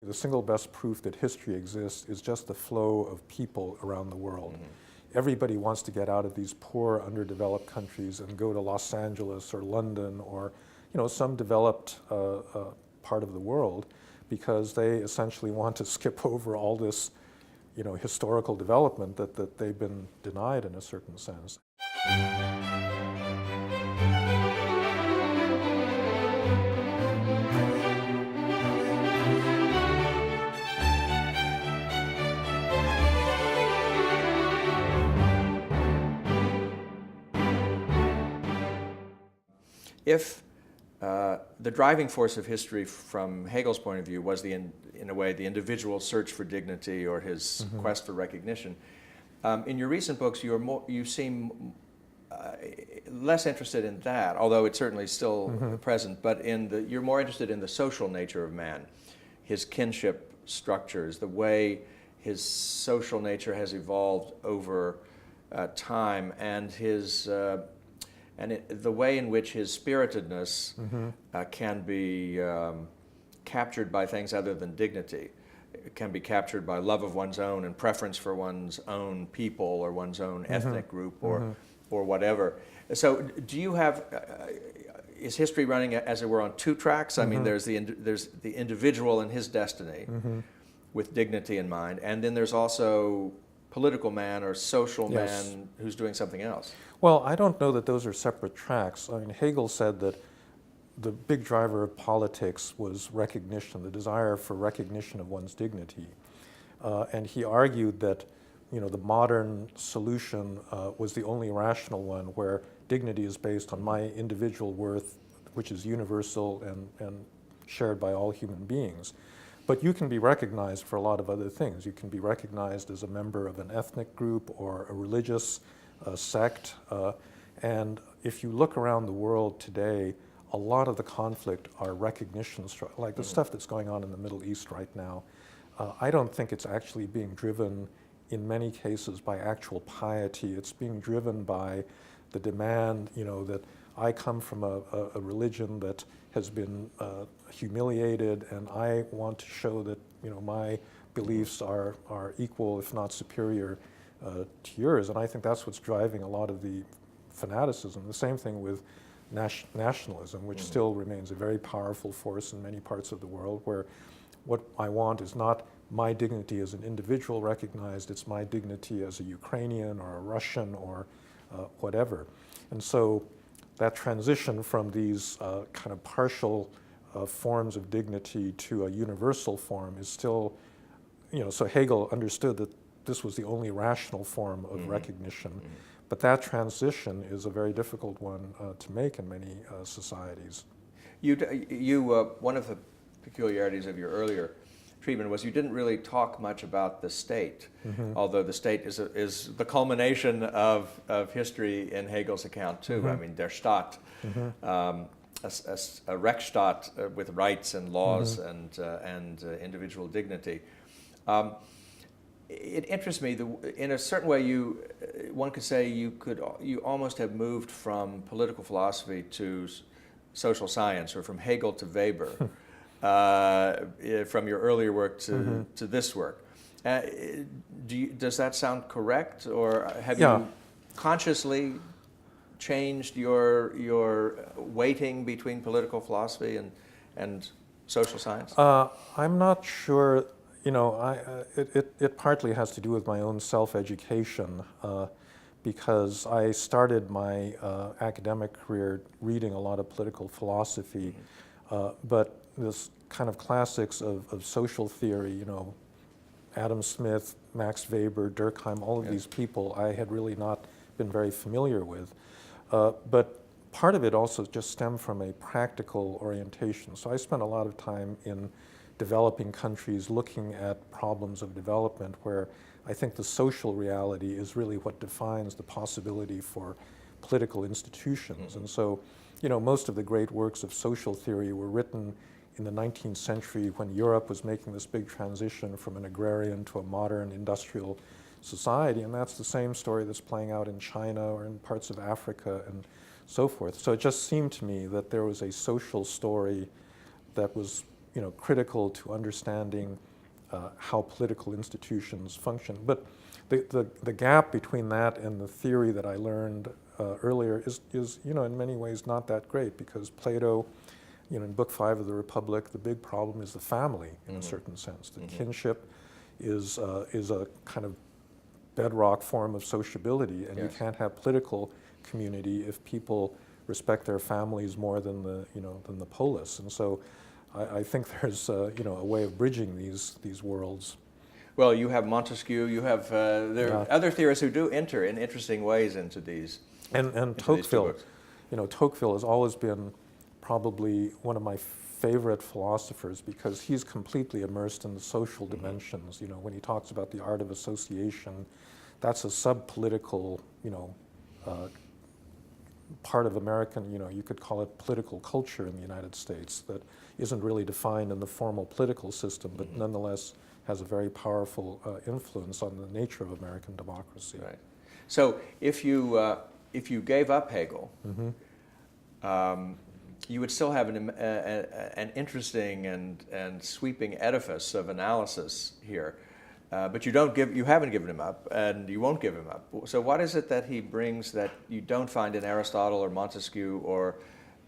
The single best proof that history exists is just the flow of people around the world. Everybody wants to get out of these poor, underdeveloped countries and go to Los Angeles or London or, some developed part of the world, because they essentially want to skip over all this, historical development that they've been denied in a certain sense. If the driving force of history from Hegel's point of view was, in a way, the individual search for dignity or his quest for recognition, in your recent books you seem less interested in that, although it's certainly still present, but you're more interested in the social nature of man, his kinship structures, the way his social nature has evolved over time, and his the way in which his spiritedness can be captured by things other than dignity. It can be captured by love of one's own and preference for one's own people or one's own ethnic group or whatever. So do you have, is history running, as it were, on two tracks? I mean, there's the individual and his destiny with dignity in mind, and then there's also political man or social man who's doing something else. Well, I don't know that those are separate tracks. I mean, Hegel said that the big driver of politics was recognition, the desire for recognition of one's dignity. And he argued that, the modern solution was the only rational one, where dignity is based on my individual worth, which is universal and shared by all human beings. But you can be recognized for a lot of other things. You can be recognized as a member of an ethnic group or a religious sect. And if you look around the world today, a lot of the conflict are recognition, like the stuff that's going on in the Middle East right now. I don't think it's actually being driven in many cases by actual piety. It's being driven by the demand, that I come from a religion that has been humiliated, and I want to show that, my beliefs are equal, if not superior, to yours. And I think that's what's driving a lot of the fanaticism. The same thing with nationalism, which still remains a very powerful force in many parts of the world, where what I want is not my dignity as an individual recognized, it's my dignity as a Ukrainian or a Russian or whatever. And so that transition from these kind of partial forms of dignity to a universal form is still, so Hegel understood that this was the only rational form of recognition. But that transition is a very difficult one to make in many societies. One of the peculiarities of your earlier treatment was you didn't really talk much about the state, although the state is the culmination of history in Hegel's account too. I mean, der Staat, a Rechtsstaat with rights and laws and individual dignity. It interests me that in a certain way one could say you almost have moved from political philosophy to social science, or from Hegel to Weber, from your earlier work to this work. Does that sound correct, or have you consciously changed your weighting between political philosophy and social science? I'm not sure. It partly has to do with my own self-education, because I started my academic career reading a lot of political philosophy, but this kind of classics of social theory, Adam Smith, Max Weber, Durkheim, all of these people I had really not been very familiar with. But part of it also just stemmed from a practical orientation. So I spent a lot of time in developing countries looking at problems of development, where I think the social reality is really what defines the possibility for political institutions. And so, most of the great works of social theory were written in the 19th century, when Europe was making this big transition from an agrarian to a modern industrial society. And that's the same story that's playing out in China or in parts of Africa and so forth. So it just seemed to me that there was a social story that was critical to understanding how political institutions function. But the gap between that and the theory that I learned earlier is in many ways not that great, because Plato, in Book 5 of the Republic, the big problem is the family in a certain sense. The kinship is a kind of bedrock form of sociability, and you can't have political community if people respect their families more than the polis. And so I think there's a way of bridging these worlds. Well, you have Montesquieu, you have there are other theorists who do enter in interesting ways into these. And Tocqueville, Tocqueville has always been probably one of my favorite philosophers, because he's completely immersed in the social dimensions. When he talks about the art of association, that's a sub-political, part of American, you could call it political culture in the United States that isn't really defined in the formal political system, but nonetheless has a very powerful influence on the nature of American democracy. Right. So if you gave up Hegel, you would still have an interesting and sweeping edifice of analysis here, but you haven't given him up, and you won't give him up. So what is it that he brings that you don't find in Aristotle or Montesquieu or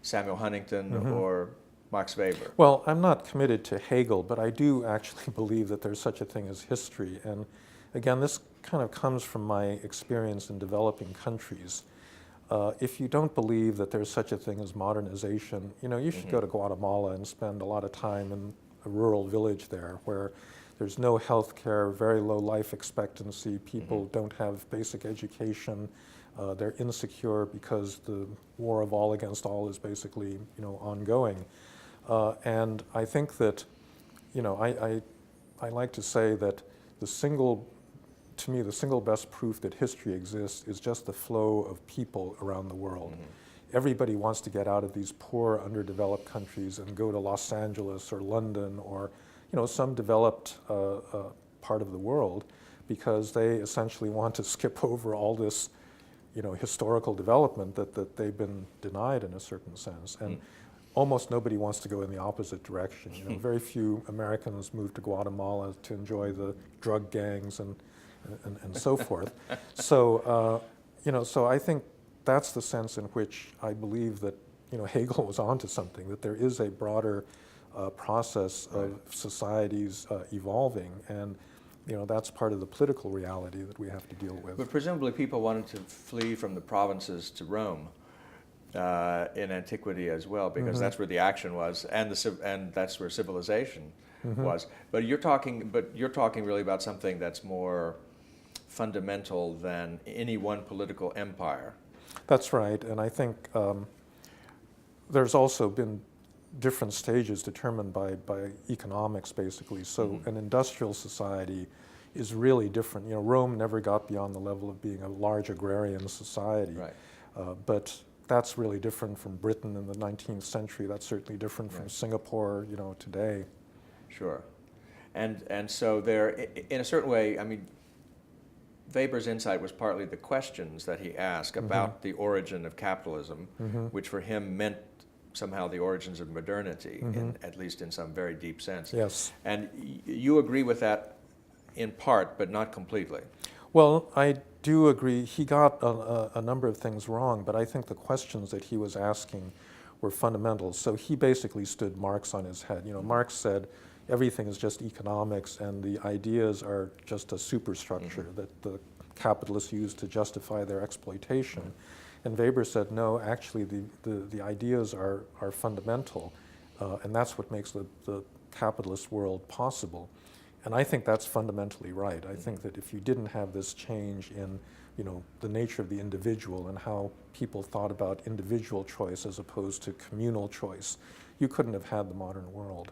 Samuel Huntington or Max Weber? Well, I'm not committed to Hegel, but I do actually believe that there's such a thing as history. And again, this kind of comes from my experience in developing countries. If you don't believe that there's such a thing as modernization, you should go to Guatemala and spend a lot of time in a rural village there where there's no health care, very low life expectancy, people don't have basic education, they're insecure because the war of all against all is basically, ongoing. And I think that, I like to say that to me, the single best proof that history exists is just the flow of people around the world. Everybody wants to get out of these poor, underdeveloped countries and go to Los Angeles or London or, some developed part of the world, because they essentially want to skip over all this, historical development that they've been denied in a certain sense. And almost nobody wants to go in the opposite direction. Very few Americans move to Guatemala to enjoy the drug gangs and so forth. So, so I think that's the sense in which I believe that, Hegel was onto something, that there is a broader process of societies evolving, and, that's part of the political reality that we have to deal with. But presumably people wanted to flee from the provinces to Rome in antiquity as well, because that's where the action was, and that's where civilization was. But you're talking really about something that's more fundamental than any one political empire. That's right, and I think there's also been different stages determined by economics, basically. So an industrial society is really different. Rome never got beyond the level of being a large agrarian society. Right. But that's really different from Britain in the 19th century. That's certainly different from Singapore, today. Sure. And so there, in a certain way, I mean, Weber's insight was partly the questions that he asked about the origin of capitalism, which for him meant somehow the origins of modernity, at least in some very deep sense. Yes. And you agree with that in part, but not completely. Well, I do agree. He got a number of things wrong, but I think the questions that he was asking were fundamental. So he basically stood Marx on his head. Marx said everything is just economics, and the ideas are just a superstructure that the capitalists use to justify their exploitation. And Weber said, no, actually the ideas are fundamental, and that's what makes the capitalist world possible. And I think that's fundamentally right. I think that if you didn't have this change in the nature of the individual and how people thought about individual choice as opposed to communal choice, you couldn't have had the modern world.